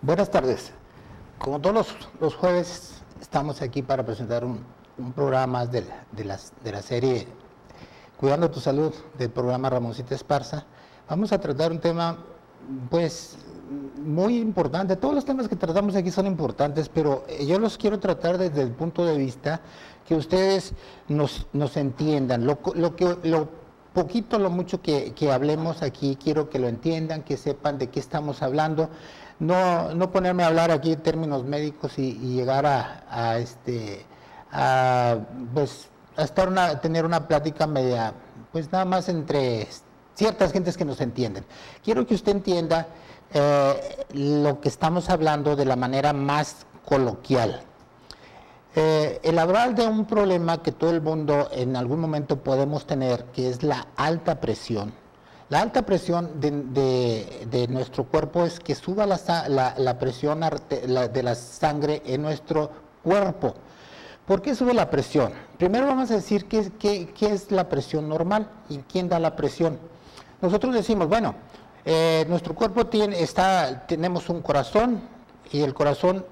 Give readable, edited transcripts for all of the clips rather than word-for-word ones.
Buenas tardes. Como todos los jueves, estamos aquí para presentar un programa de la serie Cuidando tu Salud, del programa Ramoncita Esparza. Vamos a tratar un tema, pues, muy importante. Todos los temas que tratamos aquí son importantes, pero yo los quiero tratar desde el punto de vista que ustedes nos entiendan. Lo poquito, lo mucho que hablemos aquí, quiero que lo entiendan, que sepan de qué estamos hablando. No ponerme a hablar aquí en términos médicos y llegar a tener una plática media, pues nada más entre ciertas gentes que nos entienden. Quiero que usted entienda lo que estamos hablando de la manera más coloquial. El hablar de un problema que todo el mundo en algún momento podemos tener, que es la alta presión. La alta presión de nuestro cuerpo es que suba la presión de la sangre en nuestro cuerpo. ¿Por qué sube la presión? Primero vamos a decir qué es la presión normal y quién da la presión. Nosotros decimos, bueno, nuestro cuerpo tenemos un corazón y el corazón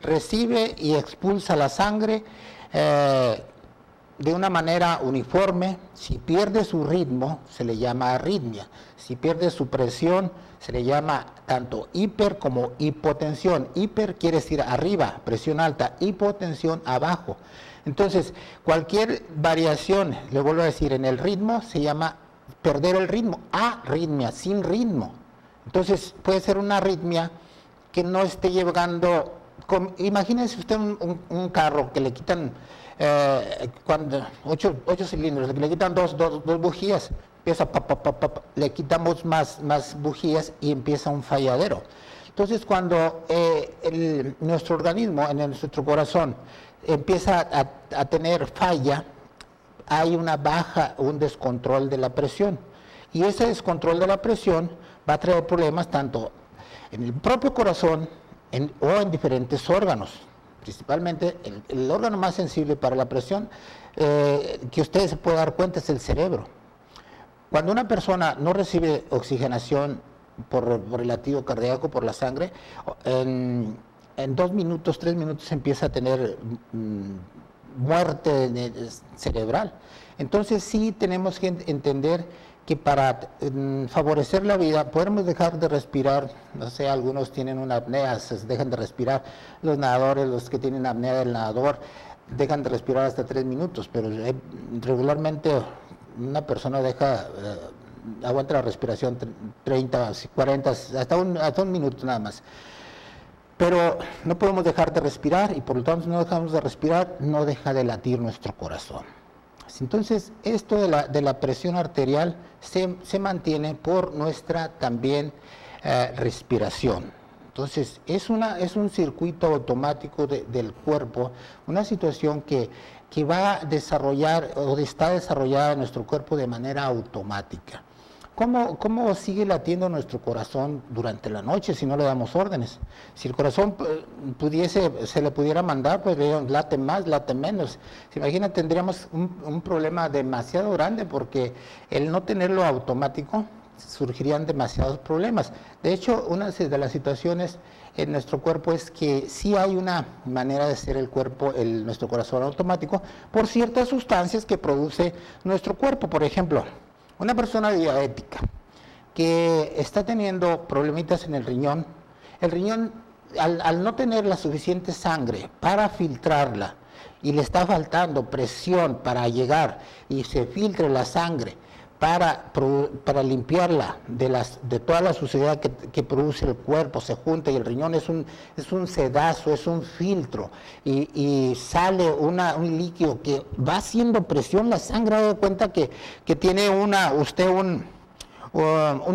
recibe y expulsa la sangre de una manera uniforme. Si pierde su ritmo, se le llama arritmia. Si pierde su presión, se le llama tanto hiper como hipotensión. Hiper quiere decir arriba, presión alta, hipotensión abajo. Entonces, cualquier variación, le vuelvo a decir, en el ritmo se llama perder el ritmo, arritmia, sin ritmo. Entonces, puede ser una arritmia que no esté llegando. Imagínese usted un carro que le quitan 8 cilindros, le quitan dos bujías, empieza le quitamos más bujías y empieza un falladero. Entonces, cuando nuestro organismo, en nuestro corazón, empieza a tener falla, hay un descontrol de la presión. Y ese descontrol de la presión va a traer problemas tanto en el propio corazón o en diferentes órganos. Principalmente el órgano más sensible para la presión, que ustedes se pueden dar cuenta, es el cerebro. Cuando una persona no recibe oxigenación por el latido cardíaco, por la sangre, en 2 minutos, 3 minutos empieza a tener muerte cerebral. Entonces sí tenemos que entender que para favorecer la vida podemos dejar de respirar. No sé, algunos tienen una apnea, se dejan de respirar. Los nadadores, los que tienen apnea del nadador, dejan de respirar hasta 3 minutos, pero regularmente una persona aguanta la respiración 30, 40, hasta un minuto nada más. Pero no podemos dejar de respirar y por lo tanto, si no dejamos de respirar, no deja de latir nuestro corazón. Entonces, esto de la presión arterial se mantiene por nuestra también respiración. Entonces, es un circuito automático del cuerpo, una situación que va a desarrollar o está desarrollada en nuestro cuerpo de manera automática. ¿Cómo sigue latiendo nuestro corazón durante la noche si no le damos órdenes? Si el corazón se le pudiera mandar, pues late más, late menos. ¿Se imagina? Tendríamos un problema demasiado grande porque el no tenerlo automático surgirían demasiados problemas. De hecho, una de las situaciones en nuestro cuerpo es que sí hay una manera de ser el cuerpo, nuestro corazón automático, por ciertas sustancias que produce nuestro cuerpo. Por ejemplo, una persona diabética que está teniendo problemitas en el riñón al no tener la suficiente sangre para filtrarla y le está faltando presión para llegar y se filtre la sangre para limpiarla de toda la suciedad que produce el cuerpo, se junta, y el riñón es un sedazo, es un filtro, y sale un líquido que va haciendo presión la sangre. Da cuenta que tiene usted un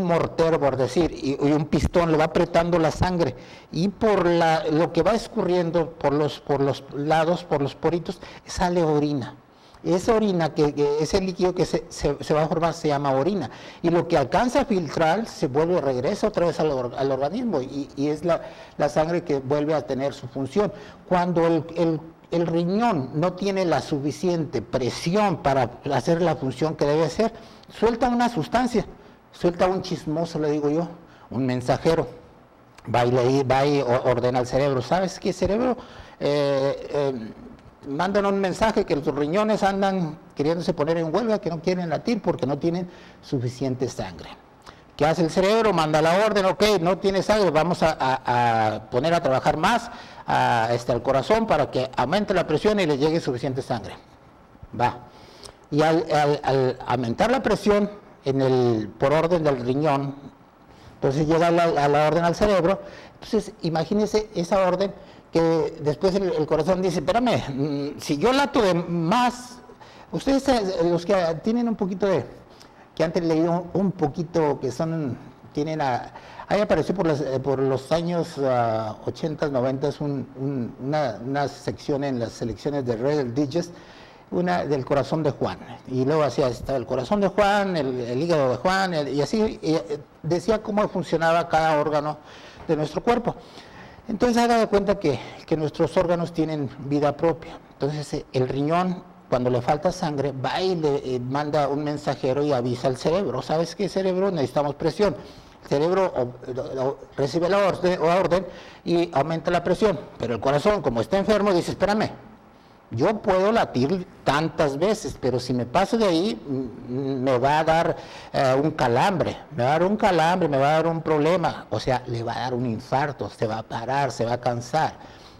mortero, por decir, y un pistón, le va apretando la sangre, y por lo que va escurriendo por los lados, por los poritos, sale orina. Esa orina, ese líquido que se va a formar, se llama orina, y lo que alcanza a filtrar regresa otra vez al organismo, y es la sangre que vuelve a tener su función. Cuando el riñón no tiene la suficiente presión para hacer la función que debe hacer, suelta una sustancia, suelta un chismoso, le digo yo, un mensajero. va y ordena al cerebro, ¿sabes qué, cerebro? Mandan un mensaje que los riñones andan queriéndose poner en huelga, que no quieren latir porque no tienen suficiente sangre. ¿Qué hace el cerebro? Manda la orden, ok, no tiene sangre, vamos a poner a trabajar más al corazón para que aumente la presión y le llegue suficiente sangre. Va. Y al aumentar la presión por orden del riñón, entonces llega a la orden al cerebro. Entonces imagínense esa orden que después el corazón dice, espérame, si yo lato de más, ustedes los que tienen un poquito que antes leído un poquito, que ahí apareció por los años 80, 90, una sección en las selecciones de Red Digest, una del corazón de Juan, y luego estaba el corazón de Juan, el hígado de Juan, y así decía cómo funcionaba cada órgano de nuestro cuerpo. Entonces haga de cuenta que nuestros órganos tienen vida propia. Entonces el riñón, cuando le falta sangre, va y le manda un mensajero y avisa al cerebro, ¿sabes qué, cerebro? Necesitamos presión. El cerebro recibe la orden y aumenta la presión, pero el corazón, como está enfermo, dice, espérame, yo puedo latir tantas veces, pero si me paso de ahí, me va a dar un calambre, me va a dar un problema, o sea, le va a dar un infarto, se va a parar, se va a cansar,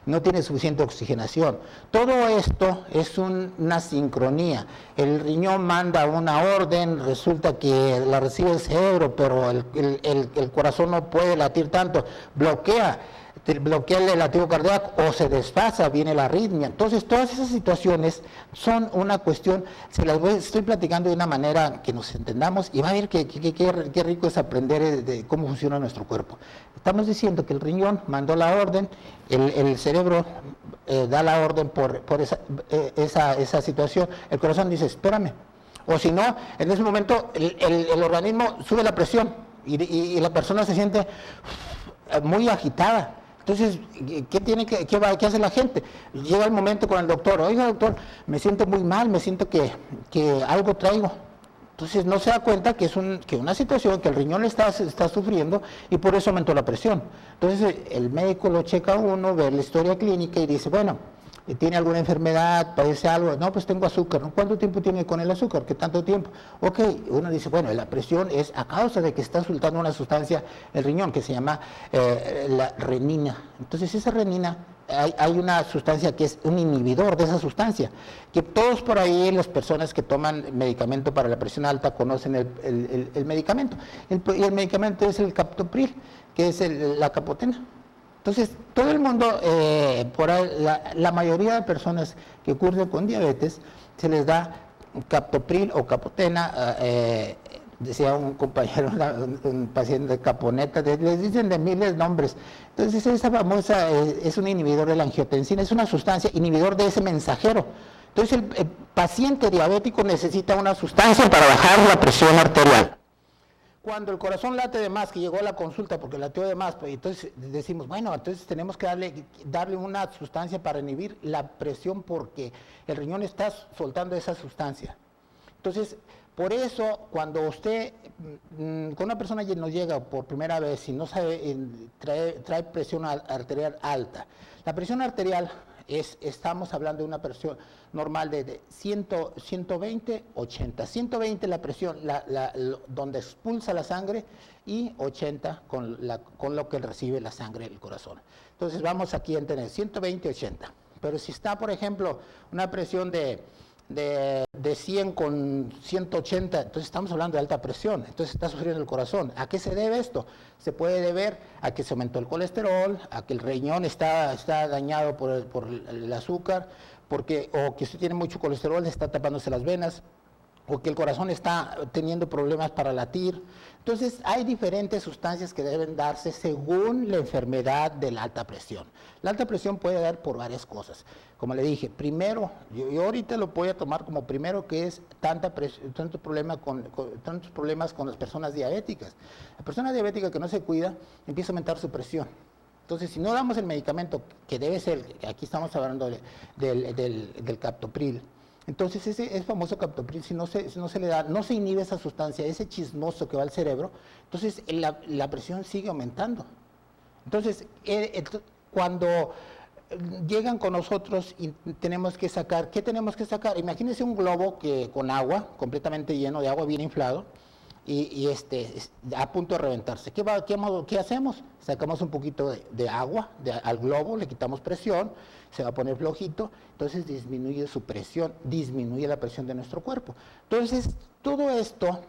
no tiene suficiente oxigenación. Todo esto es una sincronía. El riñón manda una orden, resulta que la recibe el cerebro, pero el corazón no puede latir tanto, bloquea el latido cardíaco o se desfasa, viene la arritmia. Entonces todas esas situaciones son una cuestión, estoy platicando de una manera que nos entendamos y va a ver qué rico es aprender de cómo funciona nuestro cuerpo. Estamos diciendo que el riñón mandó la orden, el cerebro da la orden por esa situación, el corazón dice, espérame, o si no, en ese momento el organismo sube la presión y la persona se siente muy agitada. Entonces, ¿qué hace la gente? Llega el momento con el doctor, oiga doctor, me siento muy mal, me siento que algo traigo. Entonces no se da cuenta que es una situación que el riñón está sufriendo y por eso aumentó la presión. Entonces el médico lo checa a uno, ve la historia clínica y dice, bueno, ¿tiene alguna enfermedad? ¿Padece algo? No, pues tengo azúcar. ¿No? ¿Cuánto tiempo tiene con el azúcar? ¿Qué tanto tiempo? Ok, uno dice, bueno, la presión es a causa de que está soltando una sustancia el riñón que se llama la renina. Entonces esa renina, hay una sustancia que es un inhibidor de esa sustancia, que todos por ahí, las personas que toman medicamento para la presión alta, conocen el medicamento. El medicamento es el captopril, que es la capotena. Entonces, todo el mundo, la mayoría de personas que cursan con diabetes, se les da captopril o capotena, decía un compañero, un paciente de caponeta, les dicen de miles de nombres. Entonces, esa famosa es un inhibidor de la angiotensina, es una sustancia inhibidor de ese mensajero. Entonces, el paciente diabético necesita una sustancia para bajar la presión arterial. Cuando el corazón late de más, que llegó a la consulta porque lateó de más, pues entonces decimos, bueno, entonces tenemos que darle una sustancia para inhibir la presión porque el riñón está soltando esa sustancia. Entonces, por eso, cuando usted, con una persona que nos llega por primera vez y no sabe, trae presión arterial alta, la presión arterial estamos hablando de una presión normal de 120, 80. 120 la presión, donde expulsa la sangre, y 80 con lo que recibe la sangre del corazón. Entonces vamos aquí a tener 120, 80. Pero si está, por ejemplo, una presión de 100 con 180, entonces estamos hablando de alta presión, entonces está sufriendo el corazón. ¿A qué se debe esto? Se puede deber a que se aumentó el colesterol, a que el riñón está dañado por el azúcar, o que usted tiene mucho colesterol, está tapándose las venas, o que el corazón está teniendo problemas para latir. Entonces hay diferentes sustancias que deben darse según la enfermedad de la alta presión. La alta presión puede dar por varias cosas. Como le dije, primero, yo ahorita lo voy a tomar como primero, que es tantos problemas con las personas diabéticas. La persona diabética que no se cuida empieza a aumentar su presión. Entonces, si no damos el medicamento, que debe ser, aquí estamos hablando del captopril, entonces ese famoso captopril, si no se le da, no se inhibe esa sustancia, ese chismoso que va al cerebro, entonces la presión sigue aumentando. Entonces, cuando llegan con nosotros y tenemos que sacar, ¿qué tenemos que sacar? Imagínense un globo con agua, completamente lleno de agua, bien inflado, y a punto de reventarse. ¿Qué hacemos? Sacamos un poquito de agua al globo, le quitamos presión, se va a poner flojito, entonces disminuye su presión, disminuye la presión de nuestro cuerpo. Entonces, todo esto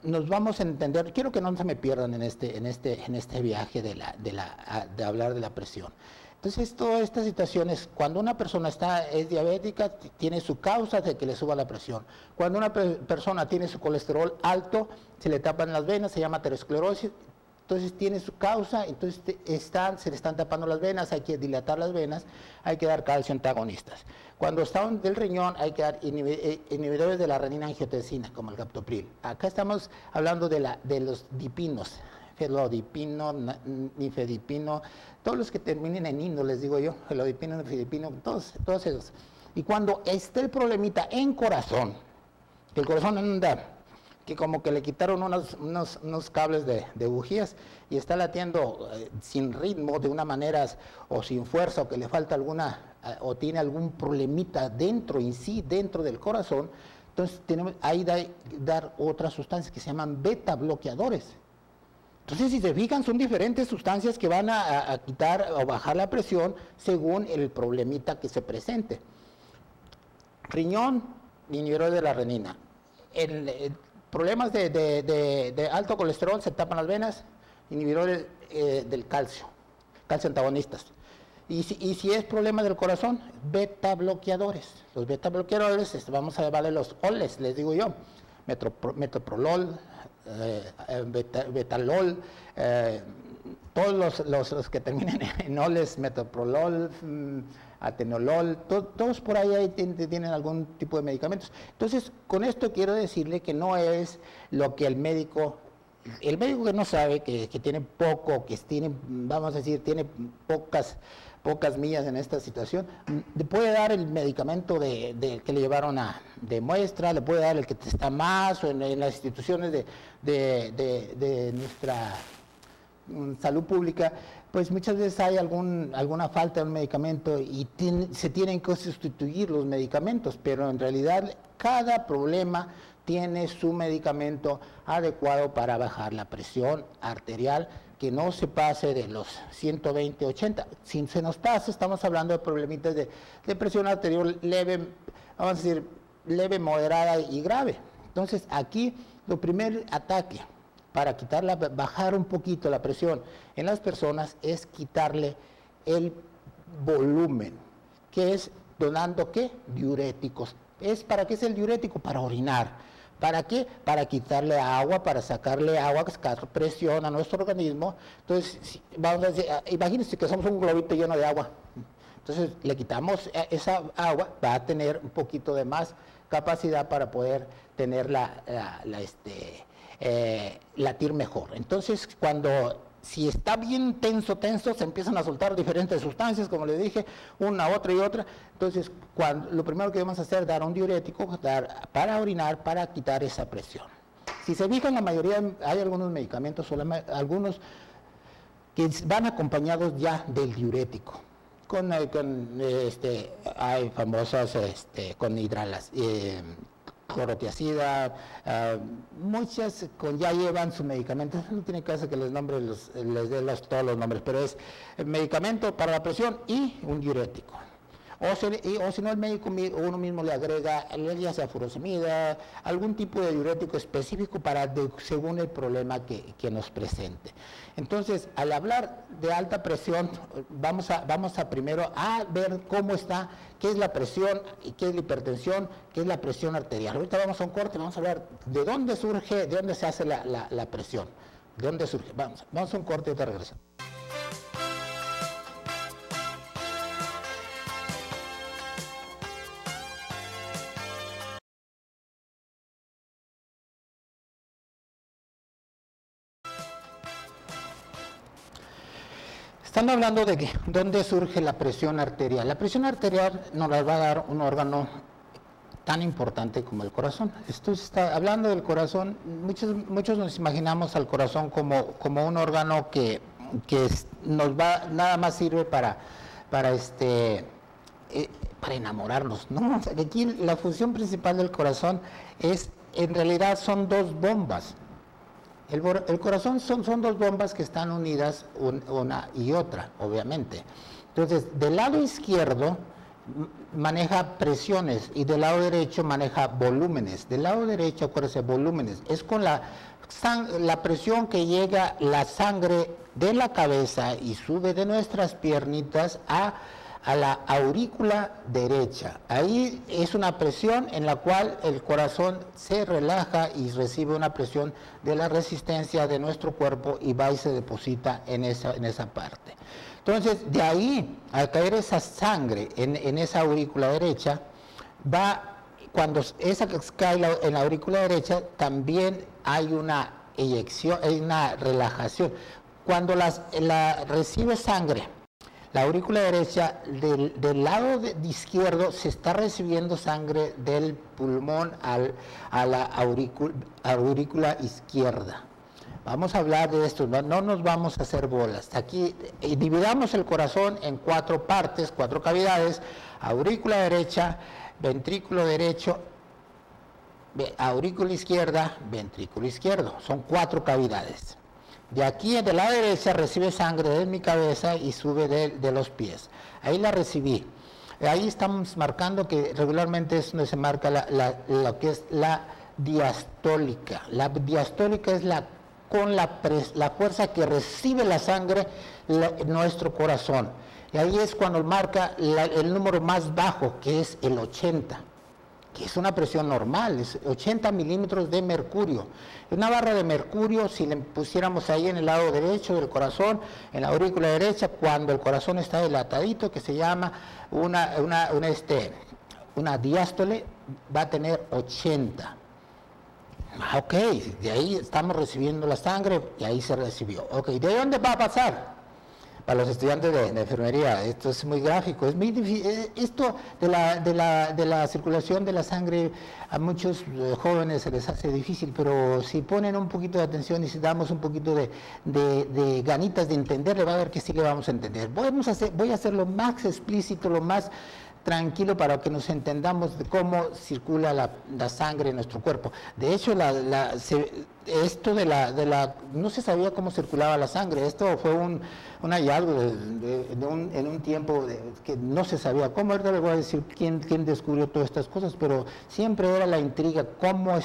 nos vamos a entender. Quiero que no se me pierdan en este viaje de hablar de la presión. Entonces, todas estas situaciones, cuando una persona es diabética, tiene su causa de que le suba la presión. Cuando una persona tiene su colesterol alto, se le tapan las venas, se llama aterosclerosis. Entonces tiene su causa, entonces se le están tapando las venas, hay que dilatar las venas, hay que dar calcio antagonistas. Cuando están del riñón, hay que dar inhibidores de la renina-angiotensina, como el captopril. Acá estamos hablando de los dipinos, felodipino, nifedipino, todos los que terminen en ino, les digo yo, felodipino, nifedipino, todos esos. Y cuando esté el problemita en corazón, que el corazón anda, que como que le quitaron unos cables de bujías y está latiendo sin ritmo, de una manera, o sin fuerza, o que le falta o tiene algún problemita dentro del corazón, entonces tenemos ahí dar otras sustancias que se llaman beta bloqueadores. Entonces, si se fijan, son diferentes sustancias que van a quitar o bajar la presión según el problemita que se presente. Riñón, inhibidor de la renina. Problemas de alto colesterol, se tapan las venas, inhibidores del calcio antagonistas. Y si es problema del corazón, beta bloqueadores. Los beta bloqueadores, vamos a llamarle los OLES, les digo yo, metoprolol, betalol, todos los que terminen en OLES, metoprolol, atenolol, todos por ahí tienen algún tipo de medicamentos. Entonces, con esto quiero decirle que no es lo que el médico que no sabe, que tiene poco, vamos a decir, tiene pocas millas en esta situación, le puede dar el medicamento que le llevaron de muestra, le puede dar el que está más, o en las instituciones de nuestra salud pública, pues muchas veces hay alguna falta de un medicamento y se tienen que sustituir los medicamentos, pero en realidad cada problema tiene su medicamento adecuado para bajar la presión arterial, que no se pase de los 120-80. Si se nos pasa, estamos hablando de problemitas de presión arterial leve, vamos a decir, leve, moderada y grave. Entonces, aquí, el primer ataque para bajar un poquito la presión en las personas es quitarle el volumen, que es donando, ¿qué? Diuréticos. ¿Para qué es el diurético? Para orinar. ¿Para qué? Para quitarle agua, para sacarle agua, sacar presión a nuestro organismo. Entonces, vamos a decir, imagínense que somos un globito lleno de agua. Entonces, le quitamos esa agua, va a tener un poquito de más capacidad para poder tener latir mejor. Entonces, si está bien tenso, se empiezan a soltar diferentes sustancias, como le dije, una, otra y otra. Entonces, lo primero que debemos hacer es dar un diurético para orinar, para quitar esa presión. Si se fijan, la mayoría, hay algunos medicamentos, algunos que van acompañados ya del diurético. Hay famosas con hidralas, clorotiazida, muchas ya llevan su medicamento, no tiene caso que les dé todos los nombres, pero es el medicamento para la presión y un diurético. O si no, el médico uno mismo le agrega, ya sea furosemida, algún tipo de diurético específico según el problema que nos presente. Entonces, al hablar de alta presión, vamos a primero a ver cómo está, qué es la presión, y qué es la hipertensión, qué es la presión arterial. Ahorita vamos a un corte, vamos a hablar de dónde se hace la presión, de dónde surge. Vamos a un corte y otra regresamos. Están hablando de dónde surge la presión arterial. La presión arterial nos la va a dar un órgano tan importante como el corazón. Esto está hablando del corazón. Muchos nos imaginamos al corazón como un órgano que nos va, nada más sirve para enamorarnos. No, aquí la función principal del corazón en realidad son dos bombas. El corazón son dos bombas que están unidas una y otra, obviamente. Entonces, del lado izquierdo maneja presiones y del lado derecho maneja volúmenes. Del lado derecho, acuérdense, volúmenes. Es con la presión que llega la sangre de la cabeza y sube de nuestras piernitas a la aurícula derecha. Ahí es una presión en la cual el corazón se relaja y recibe una presión de la resistencia de nuestro cuerpo y va y se deposita en esa parte. Entonces, de ahí, al caer esa sangre en esa aurícula derecha, cuando esa cae en la aurícula derecha, también hay una eyección, hay una relajación. Cuando recibe sangre, la aurícula derecha, del lado izquierdo se está recibiendo sangre del pulmón a la aurícula izquierda. Vamos a hablar de esto, no nos vamos a hacer bolas. Aquí dividamos el corazón en 4 partes, 4 cavidades: aurícula derecha, ventrículo derecho, aurícula izquierda, ventrículo izquierdo. Son 4 cavidades. De aquí, de la derecha, recibe sangre de mi cabeza y sube de los pies. Ahí la recibí. Ahí estamos marcando que regularmente es donde se marca lo que es la diastólica. La diastólica es con la fuerza que recibe la sangre nuestro corazón. Y ahí es cuando marca el número más bajo, que es el 80. Que es una presión normal, es 80 milímetros de mercurio. Una barra de mercurio, si le pusiéramos ahí en el lado derecho del corazón, en la aurícula derecha, cuando el corazón está dilatadito, que se llama una diástole, va a tener 80. Ok, de ahí estamos recibiendo la sangre y ahí se recibió. Ok, ¿de dónde va a pasar? Para los estudiantes de enfermería, esto es muy gráfico, es muy difícil. Esto de la circulación de la sangre a muchos jóvenes se les hace difícil, pero si ponen un poquito de atención y si damos un poquito de ganitas de entenderle, va a ver que sí le vamos a entender. Voy a hacerlo más explícito, lo más tranquilo para que nos entendamos de cómo circula la sangre en nuestro cuerpo. De hecho, no se sabía cómo circulaba la sangre. Esto fue un hallazgo en un tiempo que no se sabía cómo. Ahorita les voy a decir quién descubrió todas estas cosas, pero siempre era la intriga cómo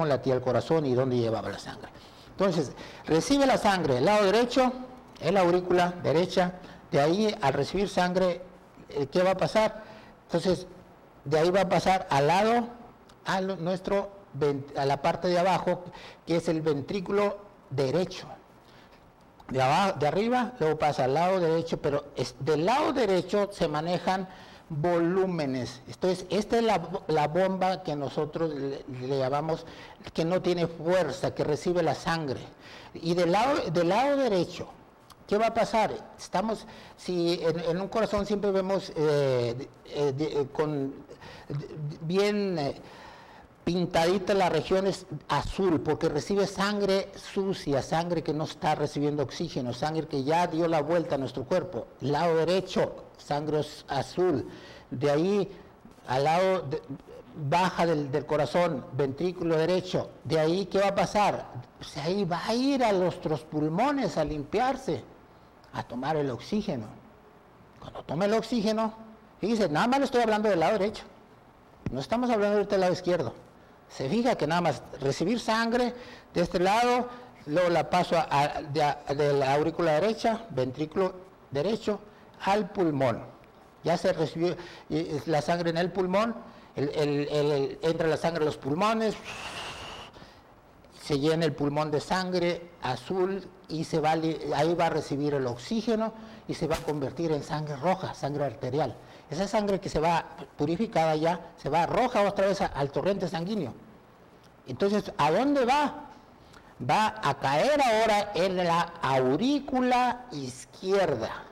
latía el corazón y dónde llevaba la sangre. Entonces, recibe la sangre el lado derecho, en la aurícula derecha. De ahí, al recibir sangre, ¿qué va a pasar? Entonces, de ahí va a pasar a la parte de abajo, que es el ventrículo derecho. De arriba, luego pasa al lado derecho, pero del lado derecho se manejan volúmenes. Entonces, esta es la bomba que nosotros le llamamos, que no tiene fuerza, que recibe la sangre. Y del lado derecho, ¿qué va a pasar? Si en un corazón siempre vemos bien pintadita la región es azul, porque recibe sangre sucia, sangre que no está recibiendo oxígeno, sangre que ya dio la vuelta a nuestro cuerpo. Lado derecho, sangre azul. De ahí, al lado baja del corazón, ventrículo derecho. De ahí, ¿qué va a pasar? Pues ahí va a ir a nuestros pulmones a limpiarse, a tomar el oxígeno. Cuando tome el oxígeno, fíjese, nada más le estoy hablando del lado derecho, no estamos hablando ahorita del lado izquierdo. Se fija que nada más recibir sangre de este lado, luego la paso de la aurícula derecha, ventrículo derecho, al pulmón. Ya se recibió la sangre en el pulmón, entra la sangre a los pulmones, se llena el pulmón de sangre azul y ahí va a recibir el oxígeno y se va a convertir en sangre roja, sangre arterial. Esa sangre que se va purificada ya, se va roja otra vez al torrente sanguíneo. Entonces, ¿a dónde va? Va a caer ahora en la aurícula izquierda.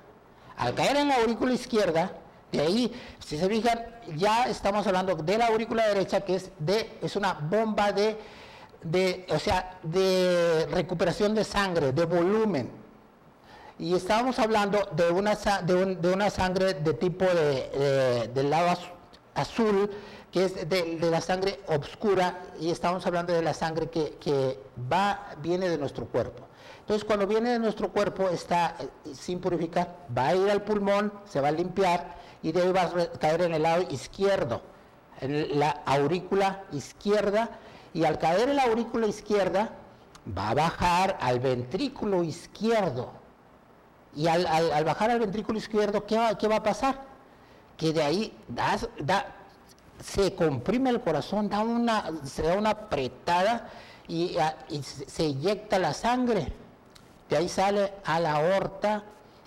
Al caer en la aurícula izquierda, de ahí, si se fijan, ya estamos hablando de la aurícula derecha, que es una bomba de recuperación de sangre, de volumen. Y estábamos hablando de una sangre de tipo del lado azul, que es de la sangre oscura, y estamos hablando de la sangre que viene de nuestro cuerpo. Entonces, cuando viene de nuestro cuerpo, está sin purificar, va a ir al pulmón, se va a limpiar, y de ahí va a caer en el lado izquierdo, en la aurícula izquierda, y al caer en la aurícula izquierda, va a bajar al ventrículo izquierdo. Y al bajar al ventrículo izquierdo, ¿qué va a pasar? Que de ahí se comprime el corazón, se da una apretada y se inyecta la sangre. De ahí sale a la aorta,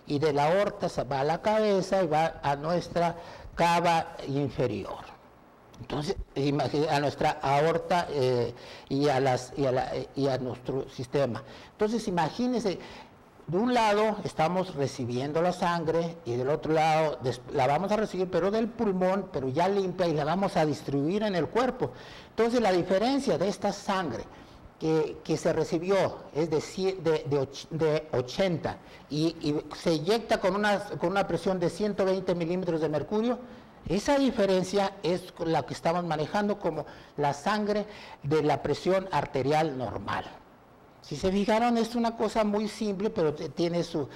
y de la aorta se va a la cabeza y va a nuestra cava inferior. Entonces, a nuestra aorta y a nuestro sistema. Entonces, imagínense, de un lado estamos recibiendo la sangre y del otro lado la vamos a recibir, pero del pulmón, pero ya limpia, y la vamos a distribuir en el cuerpo. Entonces, la diferencia de esta sangre que se recibió es de 80 y se inyecta con una presión de 120 milímetros de mercurio. Esa diferencia es la que estamos manejando como la sangre de la presión arterial normal. Si se fijaron, es una cosa muy simple, pero tiene su...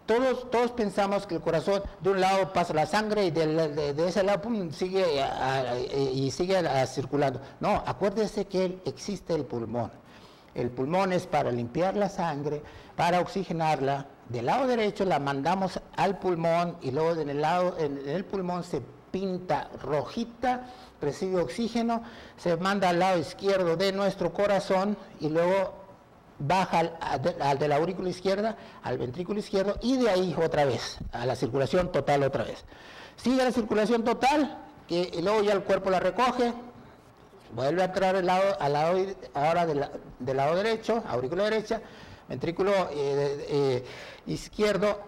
Todos pensamos que el corazón, de un lado pasa la sangre y de ese lado sigue circulando. No, acuérdense que existe el pulmón. El pulmón es para limpiar la sangre, para oxigenarla. Del lado derecho la mandamos al pulmón, y luego en el pulmón se pinta rojita, recibe oxígeno, se manda al lado izquierdo de nuestro corazón, y luego baja al de la aurícula izquierda, al ventrículo izquierdo, y de ahí otra vez, a la circulación total otra vez. Sigue la circulación total, y luego ya el cuerpo la recoge, vuelve a entrar al lado ahora del lado derecho, aurícula derecha, ventrículo izquierdo,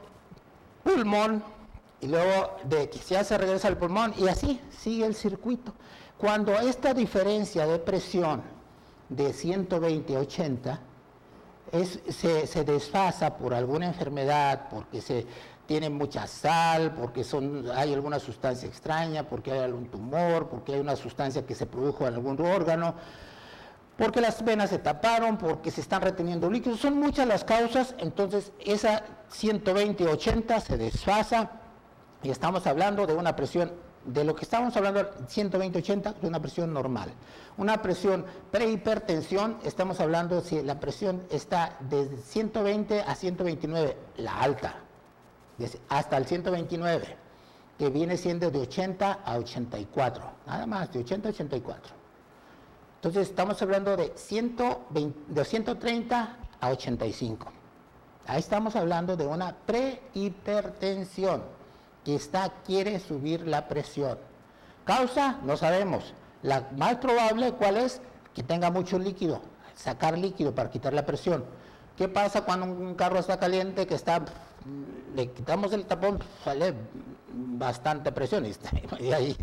pulmón, y luego ya se regresa al pulmón, y así sigue el circuito. Cuando esta diferencia de presión de 120 a 80 se desfasa por alguna enfermedad, porque se tiene mucha sal, porque hay alguna sustancia extraña, porque hay algún tumor, porque hay una sustancia que se produjo en algún órgano, porque las venas se taparon, porque se están reteniendo líquidos, son muchas las causas. Entonces esa 120-80 se desfasa, y estamos hablando de una presión, de lo que estamos hablando, 120-80, de una presión normal. Una presión prehipertensión, estamos hablando si la presión está desde 120 a 129, la alta, hasta el 129, que viene siendo de 80 a 84, nada más, de 80 a 84. Entonces estamos hablando de 130 a 85. Ahí estamos hablando de una prehipertensión, que quiere subir la presión. Causa, no sabemos. La más probable, ¿cuál es? Que tenga mucho líquido, sacar líquido para quitar la presión. ¿Qué pasa cuando un carro está caliente, le quitamos el tapón, sale bastante presión? Y ahí,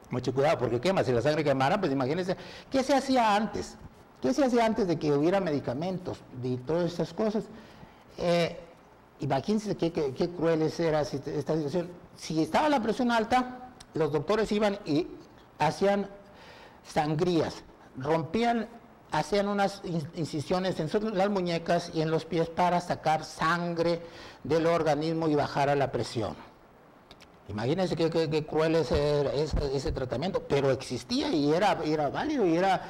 mucho cuidado, porque quema. Si la sangre quemara, pues imagínense, ¿qué se hacía antes? ¿Qué se hacía antes de que hubiera medicamentos y todas esas cosas? Imagínense qué cruel era esta situación. Si estaba la presión alta, los doctores iban y hacían sangrías, hacían unas incisiones en las muñecas y en los pies para sacar sangre del organismo y bajar a la presión. Imagínense qué cruel ese tratamiento, pero existía y era válido y era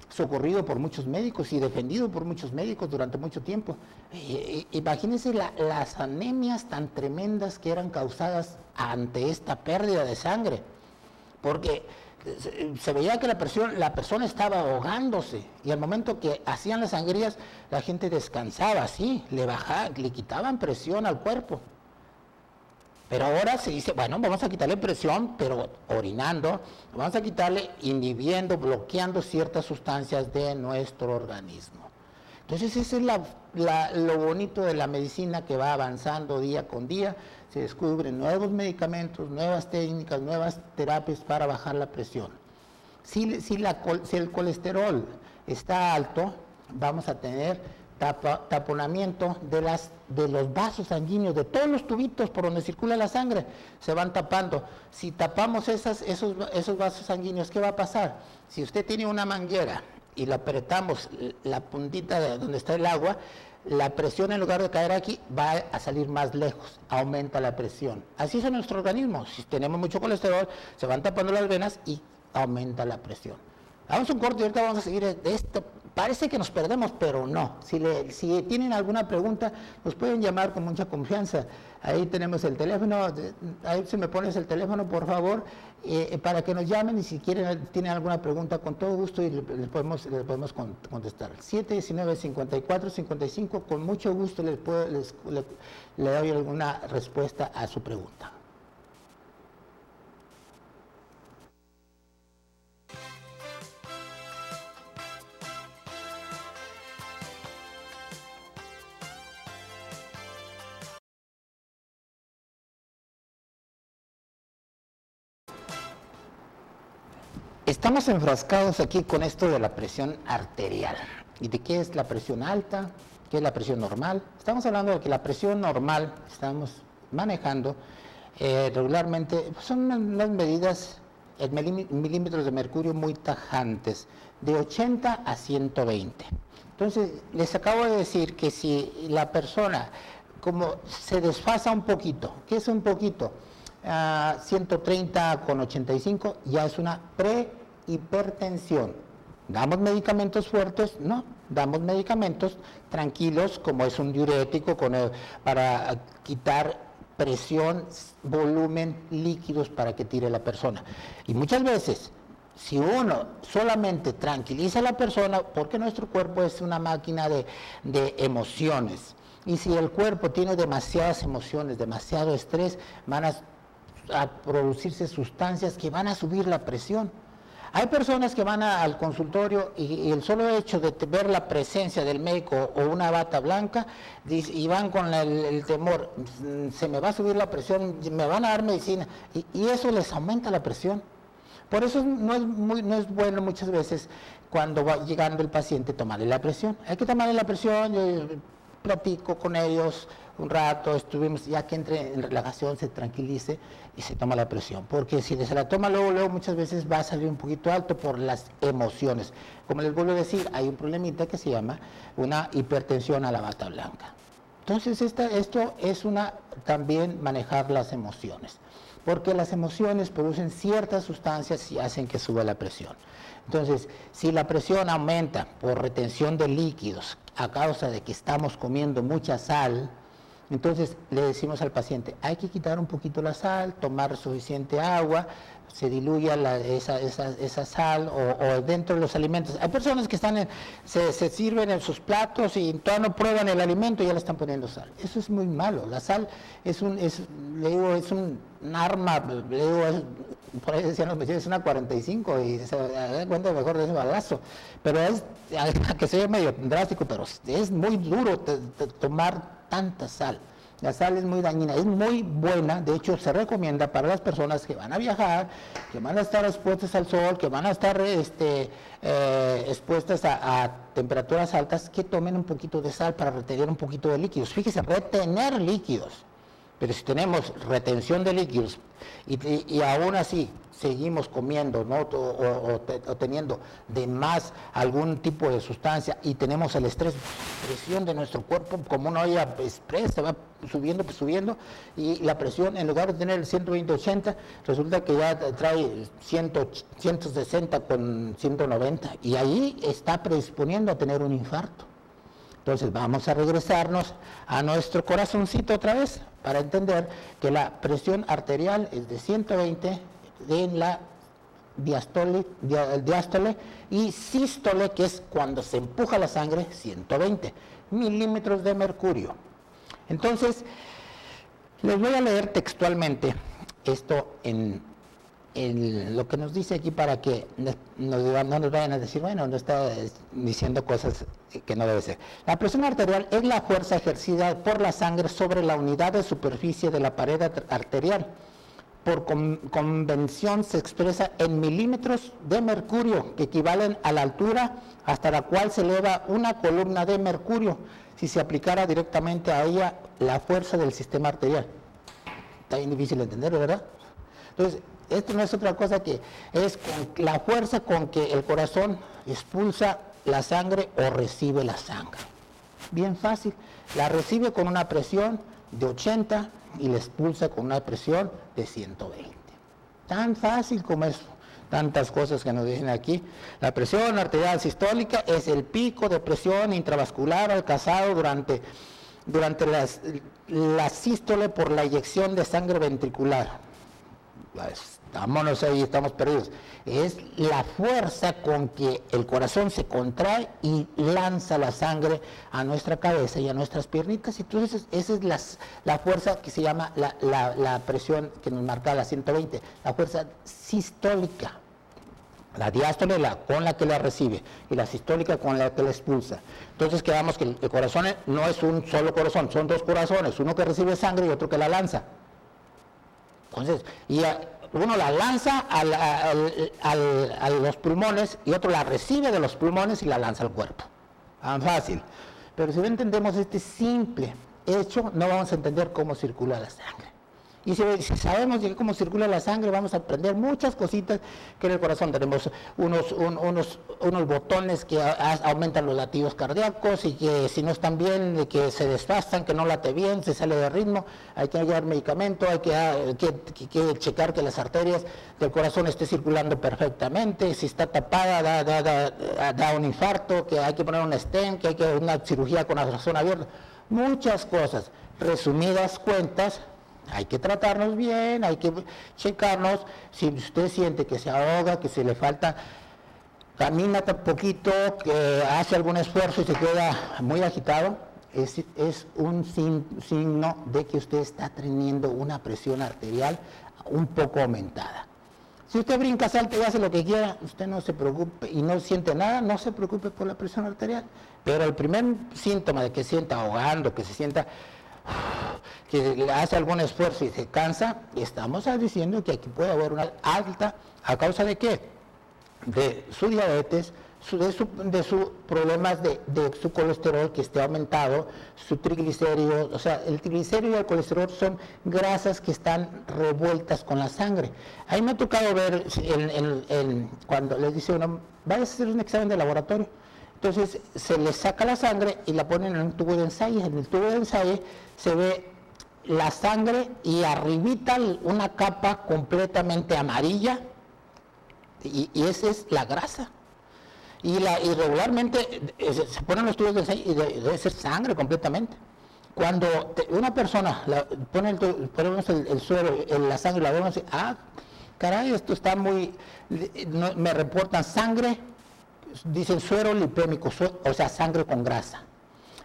socorrido por muchos médicos y defendido por muchos médicos durante mucho tiempo. Imagínense las anemias tan tremendas que eran causadas ante esta pérdida de sangre, porque se veía que la persona estaba ahogándose, y al momento que hacían las sangrías, la gente descansaba, sí, le quitaban presión al cuerpo. Pero ahora se dice, bueno, vamos a quitarle presión, pero orinando, vamos a quitarle inhibiendo, bloqueando ciertas sustancias de nuestro organismo. Entonces, eso es lo bonito de la medicina, que va avanzando día con día. Se descubren nuevos medicamentos, nuevas técnicas, nuevas terapias para bajar la presión. Si el colesterol está alto, vamos a tener taponamiento de los vasos sanguíneos, de todos los tubitos por donde circula la sangre, se van tapando. Si tapamos esos vasos sanguíneos, ¿qué va a pasar? Si usted tiene una manguera y le apretamos la puntita de donde está el agua, la presión, en lugar de caer aquí, va a salir más lejos, aumenta la presión. Así es en nuestro organismo. Si tenemos mucho colesterol, se van tapando las venas y aumenta la presión. Vamos a un corte y ahorita vamos a seguir de esto. Parece que nos perdemos, pero no. Si tienen alguna pregunta, nos pueden llamar con mucha confianza. Ahí tenemos el teléfono, ahí se me pones el teléfono, por favor, para que nos llamen, y si tienen alguna pregunta, con todo gusto, y les podemos contestar. 719-5455, con mucho gusto le doy alguna respuesta a su pregunta. Estamos enfrascados aquí con esto de la presión arterial. ¿Y de qué es la presión alta? ¿Qué es la presión normal? Estamos hablando de que la presión normal, estamos manejando regularmente, son unas medidas en milímetros de mercurio muy tajantes, de 80 a 120. Entonces, les acabo de decir que si la persona como se desfasa un poquito, ¿qué es un poquito? 130 con 85, ya es una prehipertensión. ¿Damos medicamentos fuertes? No, damos medicamentos tranquilos, como es un diurético para quitar presión, volumen, líquidos para que tire la persona. Y muchas veces, si uno solamente tranquiliza a la persona, porque nuestro cuerpo es una máquina de emociones, y si el cuerpo tiene demasiadas emociones, demasiado estrés, van a producirse sustancias que van a subir la presión. Hay personas que van al consultorio y el solo hecho de ver la presencia del médico o una bata blanca y van con el temor, se me va a subir la presión, me van a dar medicina, y eso les aumenta la presión. Por eso no es bueno muchas veces cuando va llegando el paciente tomarle la presión. Hay que tomarle la presión, yo platico con ellos un rato, ya que entre en relajación, se tranquilice y se toma la presión, porque si se la toma luego muchas veces va a salir un poquito alto por las emociones. Como les vuelvo a decir, hay un problemita que se llama una hipertensión a la bata blanca. Entonces esto es también manejar las emociones, porque las emociones producen ciertas sustancias y hacen que suba la presión. Entonces, si la presión aumenta por retención de líquidos a causa de que estamos comiendo mucha sal, entonces le decimos al paciente, hay que quitar un poquito la sal, tomar suficiente agua, se diluya esa sal o dentro de los alimentos. Hay personas que se sirven en sus platos y todavía no prueban el alimento y ya le están poniendo sal. Eso es muy malo. La sal es un arma, por ahí decían los mexicanos, es una 45 y se da cuenta mejor de ese balazo. Pero que sea medio drástico, pero es muy duro tomar tanta sal. La sal es muy dañina, es muy buena, de hecho se recomienda para las personas que van a viajar, que van a estar expuestas al sol, que van a estar expuestas a temperaturas altas, que tomen un poquito de sal para retener un poquito de líquidos. Fíjese, retener líquidos. Pero si tenemos retención de líquidos y aún así seguimos comiendo, ¿no? o teniendo de más algún tipo de sustancia y tenemos el estrés, presión de nuestro cuerpo, como una olla express, se va subiendo, y la presión, en lugar de tener el 120-80, resulta que ya trae 160 con 190, y ahí está predisponiendo a tener un infarto. Entonces vamos a regresarnos a nuestro corazoncito otra vez para entender que la presión arterial es de 120 en la diástole y sístole, que es cuando se empuja la sangre, 120 milímetros de mercurio. Entonces, les voy a leer textualmente esto en lo que nos dice aquí para que no nos vayan a decir, bueno, no está diciendo cosas que no debe ser. La presión arterial es la fuerza ejercida por la sangre sobre la unidad de superficie de la pared arterial por convención se expresa en milímetros de mercurio, que equivalen a la altura hasta la cual se eleva una columna de mercurio, si se aplicara directamente a ella la fuerza del sistema arterial. Está bien difícil de entender, ¿verdad? Entonces, esto no es otra cosa que es la fuerza con que el corazón expulsa la sangre o recibe la sangre. Bien fácil, la recibe con una presión de 80 y la expulsa con una presión de 120. Tan fácil como eso. Tantas cosas que nos dicen aquí. La presión arterial sistólica es el pico de presión intravascular alcanzado durante la sístole por la eyección de sangre ventricular. Vámonos ahí, estamos perdidos. Es la fuerza con que el corazón se contrae y lanza la sangre a nuestra cabeza y a nuestras piernitas. Entonces esa es la fuerza que se llama la presión que nos marca la 120, la fuerza sistólica. La diástole con la que la recibe y la sistólica con la que la expulsa. Entonces quedamos que el corazón no es un solo corazón, son dos corazones, uno que recibe sangre y otro que la lanza. Entonces, uno la lanza a los pulmones y otro la recibe de los pulmones y la lanza al cuerpo. Tan fácil. Pero si no entendemos este simple hecho, no vamos a entender cómo circula la sangre. Y si sabemos cómo circula la sangre, vamos a aprender muchas cositas que en el corazón tenemos unos botones que aumentan los latidos cardíacos y que si no están bien, que se desfastan, que no late bien, se sale de ritmo, hay que llevar medicamento, hay que checar que las arterias del corazón estén circulando perfectamente, si está tapada da un infarto, que hay que poner un stent, que hay que una cirugía con la corazón abierto, muchas cosas. Resumidas cuentas, hay que tratarnos bien, hay que checarnos. Si usted siente que se ahoga, que se le falta, camina un poquito, que hace algún esfuerzo y se queda muy agitado, es un signo de que usted está teniendo una presión arterial un poco aumentada. Si usted brinca, salta y hace lo que quiera, usted no se preocupe y no siente nada, no se preocupe por la presión arterial. Pero el primer síntoma de que se sienta ahogando, que se sienta que hace algún esfuerzo y se cansa, estamos diciendo que aquí puede haber una alta, ¿a causa de qué? De su diabetes, de sus problemas de su colesterol que esté aumentado, su triglicéridos. O sea, el triglicérido y el colesterol son grasas que están revueltas con la sangre. A mí me ha tocado ver cuando les dice uno, vaya a hacer un examen de laboratorio. Entonces se le saca la sangre y la ponen en un tubo de ensayo. En el tubo de ensayo se ve la sangre y arribita una capa completamente amarilla y esa es la grasa. Y regularmente se ponen los tubos de ensayo y debe ser sangre completamente. Cuando una persona ponemos el suero, la sangre, la vemos y caray, esto está muy, me reportan sangre, dicen suero lipémico, o sea, sangre con grasa.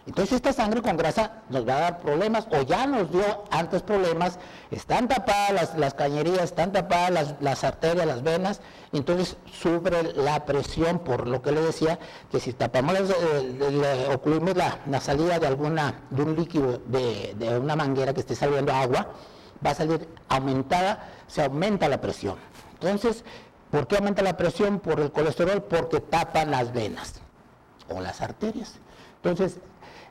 Entonces esta sangre con grasa nos va a dar problemas, o ya nos dio antes problemas, están tapadas las cañerías, están tapadas las arterias, las venas, y entonces sube la presión, por lo que le decía, que si tapamos, ocluimos la salida de un líquido, de una manguera que esté saliendo agua, va a salir aumentada, se aumenta la presión. Entonces, ¿por qué aumenta la presión? Por el colesterol, porque tapan las venas o las arterias. Entonces,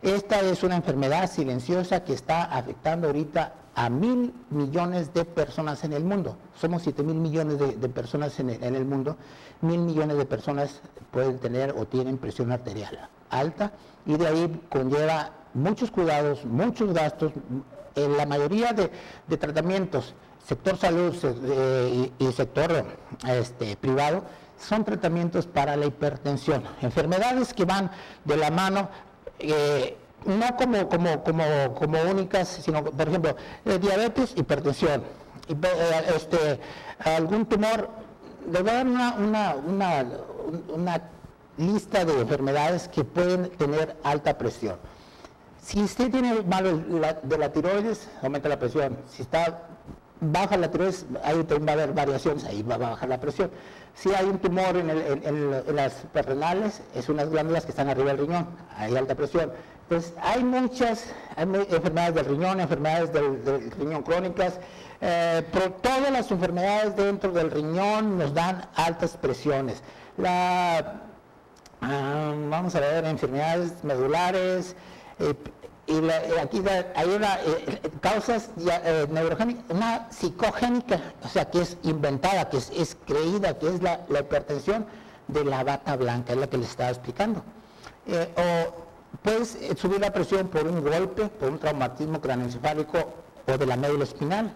esta es una enfermedad silenciosa que está afectando ahorita a 1.000 millones de personas en el mundo. Somos 7.000 millones de personas en el mundo. 1.000 millones de personas pueden tener o tienen presión arterial alta y de ahí conlleva muchos cuidados, muchos gastos. En la mayoría de tratamientos, sector salud y sector privado, son tratamientos para la hipertensión, enfermedades que van de la mano, no como únicas, sino, por ejemplo, diabetes, hipertensión, algún tumor. Le voy a dar una lista de enfermedades que pueden tener alta presión. Si usted tiene malo de la tiroides, aumenta la presión. Si está baja la tiroides, ahí también va a haber variaciones, ahí va a bajar la presión. Si hay un tumor en las renales, es unas glándulas que están arriba del riñón, hay alta presión. Pues hay enfermedades del riñón, enfermedades del riñón crónicas, pero todas las enfermedades dentro del riñón nos dan altas presiones. Vamos a ver, enfermedades medulares, aquí hay una causas neurogénicas, una psicogénica, o sea, que es inventada, que es creída, que es la hipertensión de la bata blanca, es la que les estaba explicando. O puedes subir la presión por un golpe, por un traumatismo craneoencefálico o de la médula espinal.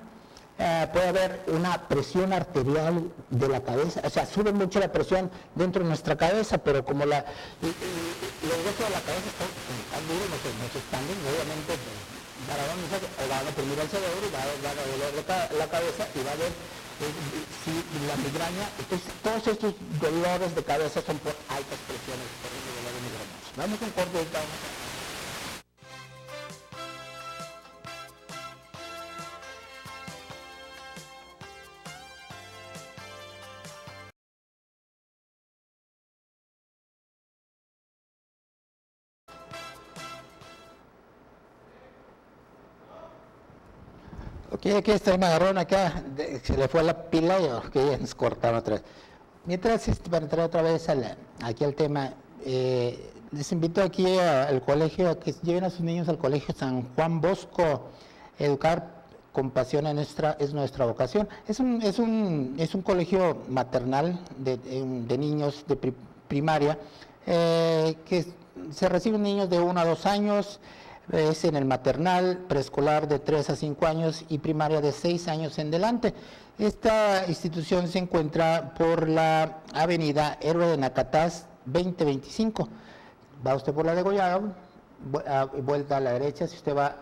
Puede haber una presión arterial de la cabeza, o sea, sube mucho la presión dentro de nuestra cabeza, pero como los huesos de la cabeza están duros, no se expanden, obviamente van a oprimir el cerebro y va a doler la cabeza y va a haber la migraña. Entonces, todos estos dolores de cabeza son por altas presiones, por el dolor migrañoso. Vamos a un corte de esta. Ok, aquí está, me agarraron acá, se le fue la pila y que ya nos cortaron otra vez. Mientras, para entrar otra vez aquí al tema, les invito aquí al colegio, a que lleven a sus niños al colegio San Juan Bosco. Educar con pasión es nuestra vocación. Es un colegio maternal de niños de primaria, que se reciben niños de 1 a 2 años, es en el maternal, preescolar de 3 a 5 años y primaria de 6 años en delante. Esta institución se encuentra por la avenida Héroe de Nacatás 2025. Va usted por la de Goyado, vuelta a la derecha si usted va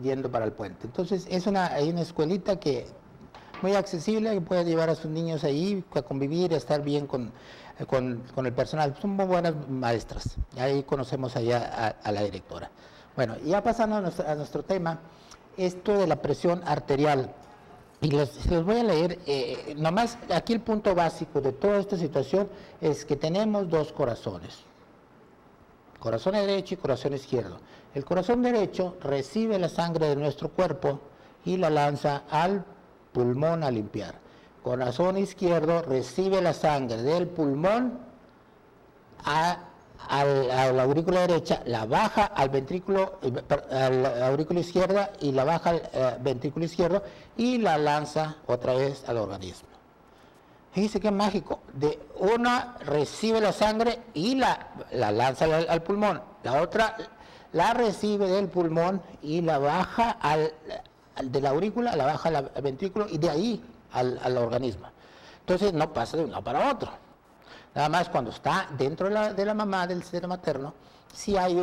yendo para el puente. Entonces hay una escuelita que muy accesible, que puede llevar a sus niños ahí a convivir, a estar bien con el personal. Son muy buenas maestras. Ahí conocemos allá a la directora. Bueno, ya pasando a nuestro tema, esto de la presión arterial, y los voy a leer, nomás aquí el punto básico de toda esta situación es que tenemos dos corazones, corazón derecho y corazón izquierdo. El corazón derecho recibe la sangre de nuestro cuerpo y la lanza al pulmón a limpiar. Corazón izquierdo recibe la sangre del pulmón a la aurícula derecha, la baja al ventrículo, a la aurícula izquierda y la baja al ventrículo izquierdo y la lanza otra vez al organismo. Fíjense qué mágico, una recibe la sangre y la lanza al pulmón, la otra la recibe del pulmón y la baja de la aurícula, la baja al ventrículo y de ahí al organismo. Entonces no pasa de un lado para otro. Nada más cuando está dentro de la mamá, del seno materno, si hay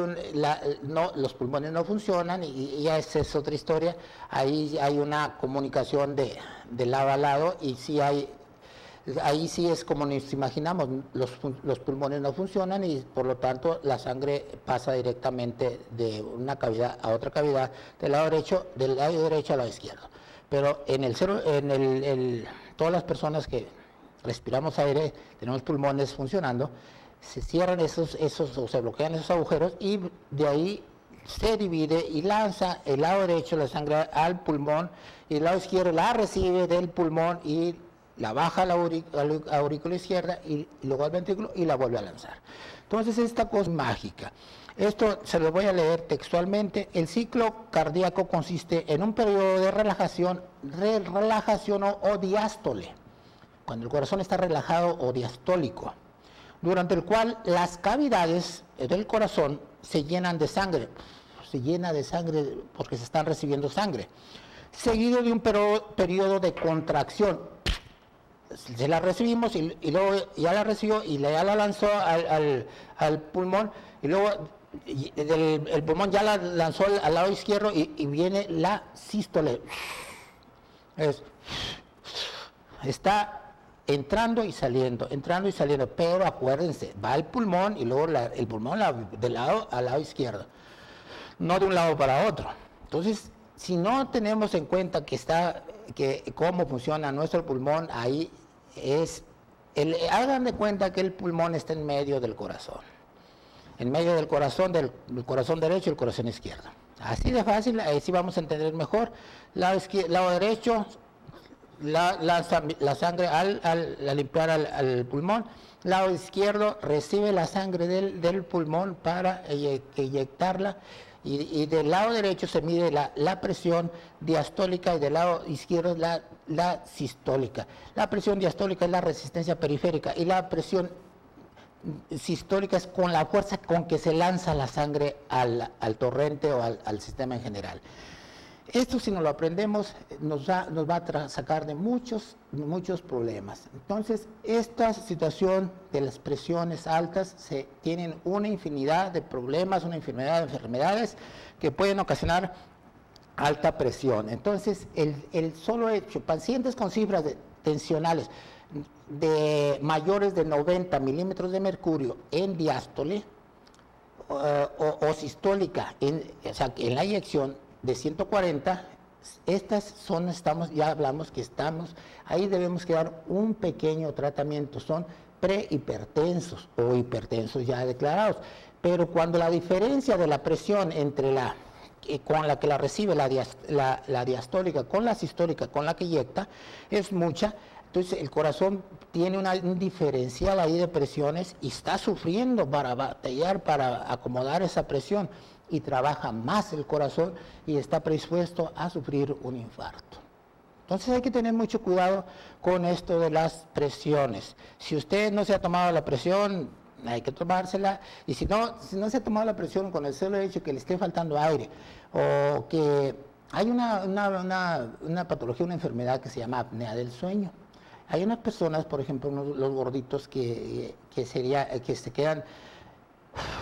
los pulmones no funcionan y ya esa es otra historia. Ahí hay una comunicación de lado a lado y ahí sí es como nos imaginamos, los pulmones no funcionan y por lo tanto la sangre pasa directamente de una cavidad a otra cavidad del lado derecho al lado izquierdo. Pero todas las personas que respiramos aire, tenemos pulmones funcionando, se cierran esos o se bloquean esos agujeros y de ahí se divide y lanza el lado derecho la sangre al pulmón y el lado izquierdo la recibe del pulmón y la baja a la aurícula izquierda y luego al ventrículo y la vuelve a lanzar. Entonces esta cosa es mágica. Esto se lo voy a leer textualmente. El ciclo cardíaco consiste en un periodo de relajación o diástole, cuando el corazón está relajado o diastólico, durante el cual las cavidades del corazón se llenan de sangre, porque se están recibiendo sangre, seguido de un periodo de contracción. Se la recibimos y luego ya la recibió y ya la lanzó al pulmón y luego el pulmón ya la lanzó al lado izquierdo y viene la sístole. Está entrando y saliendo, pero acuérdense, va el pulmón y luego el pulmón del lado al lado izquierdo, no de un lado para otro. Entonces, si no tenemos en cuenta cómo funciona nuestro pulmón, ahí hagan de cuenta que el pulmón está en medio del corazón. en medio del corazón derecho y el corazón izquierdo. Así de fácil, así vamos a entender mejor. Lado derecho, la sangre al limpiar al pulmón. Lado izquierdo recibe la sangre del pulmón para inyectarla. Y del lado derecho se mide la presión diastólica y del lado izquierdo la sistólica. La presión diastólica es la resistencia periférica y la presión sistólica es con la fuerza con que se lanza la sangre al torrente o al sistema en general. Esto, si nos lo aprendemos, nos va a sacar de muchos problemas. Entonces, esta situación de las presiones altas tienen una infinidad de problemas, una infinidad de enfermedades que pueden ocasionar alta presión. Entonces, el solo hecho, pacientes con cifras tensionales de mayores de 90 milímetros de mercurio en diástole o sistólica, o sea, en la eyección de 140, ya hablamos que ahí debemos dar un pequeño tratamiento, son prehipertensos o hipertensos ya declarados, pero cuando la diferencia de la presión entre con la que la recibe la diastólica con la sistólica con la que inyecta es mucha, entonces el corazón tiene un diferencial ahí de presiones y está sufriendo para batallar, para acomodar esa presión, y trabaja más el corazón y está predispuesto a sufrir un infarto. Entonces hay que tener mucho cuidado con esto de las presiones. Si usted no se ha tomado la presión, hay que tomársela, y si no se ha tomado la presión con el solo hecho que le esté faltando aire, o que hay una patología, una enfermedad que se llama apnea del sueño. Hay unas personas, por ejemplo, los gorditos que se quedan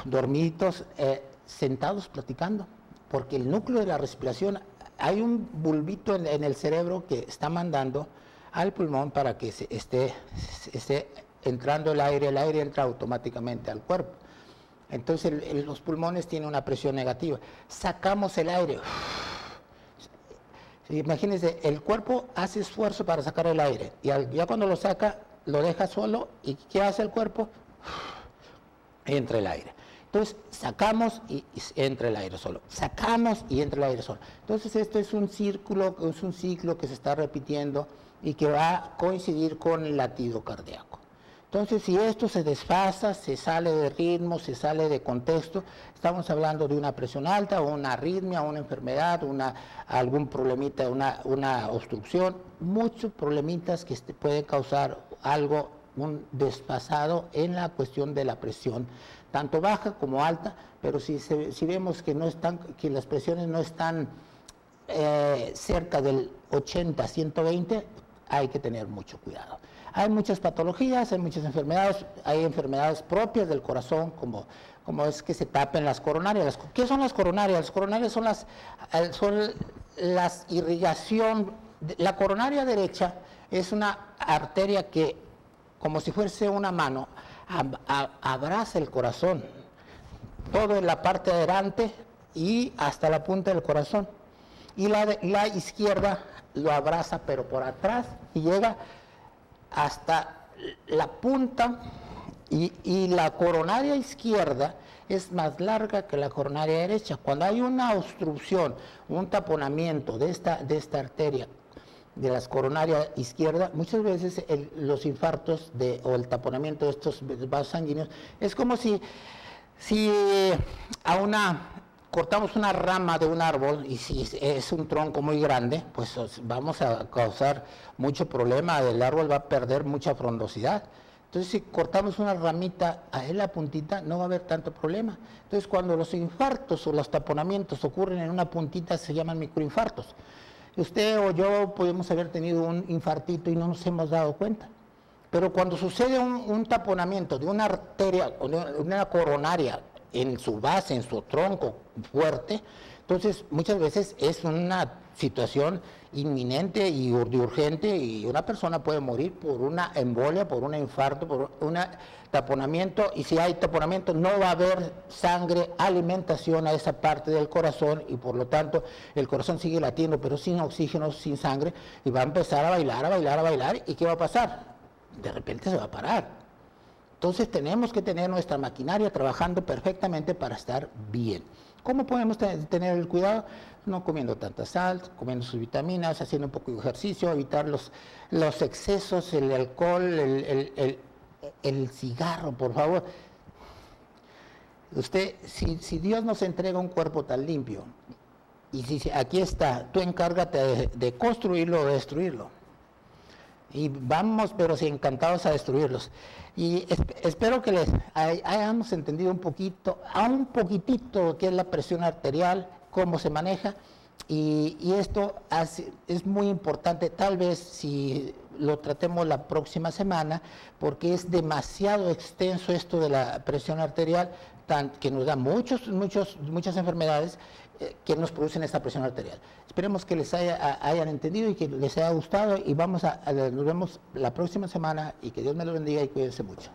dormiditos, sentados platicando, porque el núcleo de la respiración, hay un bulbito en el cerebro que está mandando al pulmón para que esté entrando el aire entra automáticamente al cuerpo. Entonces los pulmones tienen una presión negativa. Sacamos el aire. Imagínense, el cuerpo hace esfuerzo para sacar el aire y ya cuando lo saca, lo deja solo, y ¿qué hace el cuerpo? Entra el aire. Entonces, sacamos y entra el aire solo. Sacamos y entra el aire solo. Entonces, esto es un ciclo que se está repitiendo y que va a coincidir con el latido cardíaco. Entonces, si esto se desfasa, se sale de ritmo, se sale de contexto, estamos hablando de una presión alta, o una arritmia, una enfermedad, algún problemita, una obstrucción, muchos problemitas que pueden causar un desfasado en la cuestión de la presión, tanto baja como alta, pero si vemos que las presiones no están cerca del 80, 120, hay que tener mucho cuidado. Hay muchas patologías, hay muchas enfermedades, hay enfermedades propias del corazón, como es que se tapen las coronarias. ¿Qué son las coronarias? Las coronarias son las irrigación. La coronaria derecha es una arteria que, como si fuese una mano, abraza el corazón, todo en la parte adelante y hasta la punta del corazón. Y la izquierda lo abraza, pero por atrás, y llega hasta la punta, y la coronaria izquierda es más larga que la coronaria derecha. Cuando hay una obstrucción, un taponamiento de esta arteria de la coronaria izquierda, muchas veces los infartos o el taponamiento de estos vasos sanguíneos es como si cortamos una rama de un árbol, y si es un tronco muy grande, pues vamos a causar mucho problema, el árbol va a perder mucha frondosidad. Entonces, si cortamos una ramita en la puntita, no va a haber tanto problema. Entonces, cuando los infartos o los taponamientos ocurren en una puntita, se llaman microinfartos. Usted o yo podemos haber tenido un infartito y no nos hemos dado cuenta. Pero cuando sucede un taponamiento de una arteria o de una coronaria en su base, en su tronco fuerte, entonces muchas veces es una situación inminente y urgente, y una persona puede morir por una embolia, por un infarto, por un taponamiento, y si hay taponamiento no va a haber sangre, alimentación a esa parte del corazón, y por lo tanto el corazón sigue latiendo pero sin oxígeno, sin sangre, y va a empezar a bailar, y ¿qué va a pasar? De repente se va a parar. Entonces tenemos que tener nuestra maquinaria trabajando perfectamente para estar bien. ¿Cómo podemos tener el cuidado? No comiendo tanta sal, comiendo sus vitaminas, haciendo un poco de ejercicio, evitar los excesos, el alcohol, el cigarro, por favor. Usted, si Dios nos entrega un cuerpo tan limpio, y si aquí está, tú encárgate de construirlo o destruirlo. Y vamos, pero sí, encantados a destruirlos. Y espero que les hayamos entendido un poquitito qué es la presión arterial, cómo se maneja, y esto es muy importante, tal vez si lo tratemos la próxima semana, porque es demasiado extenso esto de la presión arterial, que nos da muchas enfermedades que nos producen esta presión arterial. Esperemos que les hayan entendido y que les haya gustado, y nos vemos la próxima semana, y que Dios me lo bendiga y cuídense mucho.